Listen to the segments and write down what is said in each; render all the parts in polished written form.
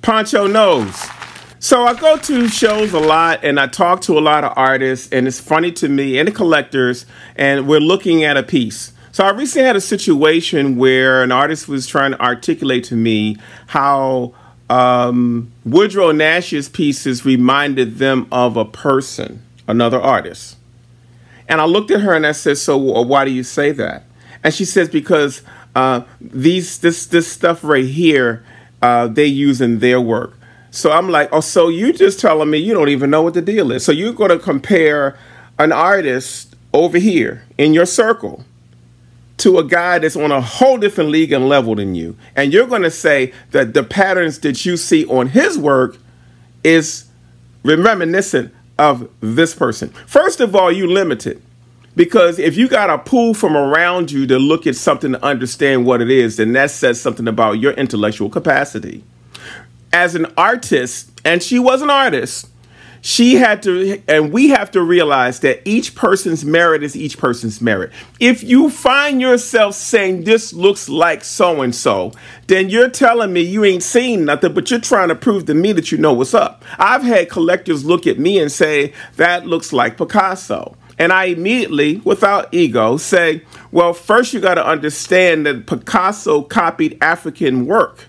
Poncho Knows. So I go to shows a lot and I talk to a lot of artists, and it's funny to me and the collectors, and we're looking at a piece. So I recently had a situation where an artist was trying to articulate to me how Woodrow Nash's pieces reminded them of a person, another artist. And I looked at her and I said, so why do you say that? And she says, because this stuff right here, they use in their work. So I'm like, oh, so you just telling me you don't even know what the deal is. So you're going to compare an artist over here in your circle to a guy that's on a whole different league and level than you. And you're going to say that the patterns that you see on his work is reminiscent of this person. First of all, you limit it. Because if you got to pull from around you to look at something to understand what it is, then that says something about your intellectual capacity. As an artist, and she was an artist, she had to, and we have to realize that each person's merit is each person's merit. If you find yourself saying this looks like so-and-so, then you're telling me you ain't seen nothing, but you're trying to prove to me that you know what's up. I've had collectors look at me and say, that looks like Picasso. And I immediately, without ego, say, well, first you got to understand that Picasso copied African work.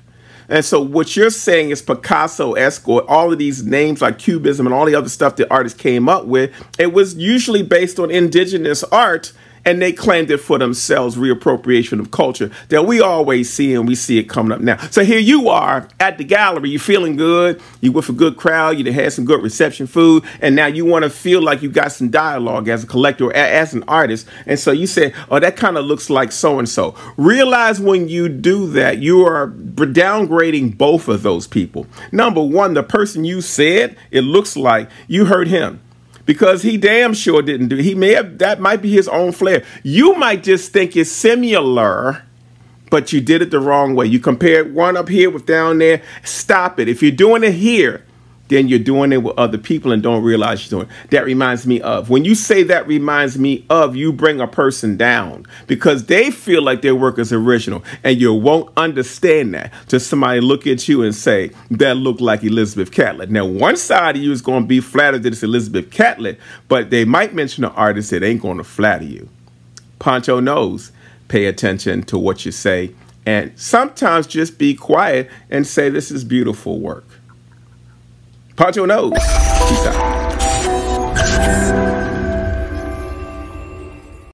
And so what you're saying is Picasso-esque, or all of these names like Cubism and all the other stuff that artists came up with, it was usually based on indigenous art, and they claimed it for themselves, reappropriation of culture that we always see, and we see it coming up now. So here you are at the gallery, you feeling good, you with a good crowd, you had some good reception food, and now you want to feel like you got some dialogue as a collector or as an artist. And so you say, oh, that kind of looks like so-and-so. Realize when you do that, you are downgrading both of those people. Number one, the person you said it looks like, you hurt him. Because he damn sure didn't do it. He may have, that might be his own flair. You might just think it's similar, but you did it the wrong way. You compared one up here with down there. Stop it. If you're doing it here, then you're doing it with other people and don't realize you're doing it. That reminds me of. When you say that reminds me of, you bring a person down because they feel like their work is original, and you won't understand that till somebody look at you and say, that looked like Elizabeth Catlett. Now, one side of you is going to be flattered that it's Elizabeth Catlett, but they might mention an artist that ain't going to flatter you. Poncho knows. Pay attention to what you say, and sometimes just be quiet and say, this is beautiful work. Poncho knows. Peace out.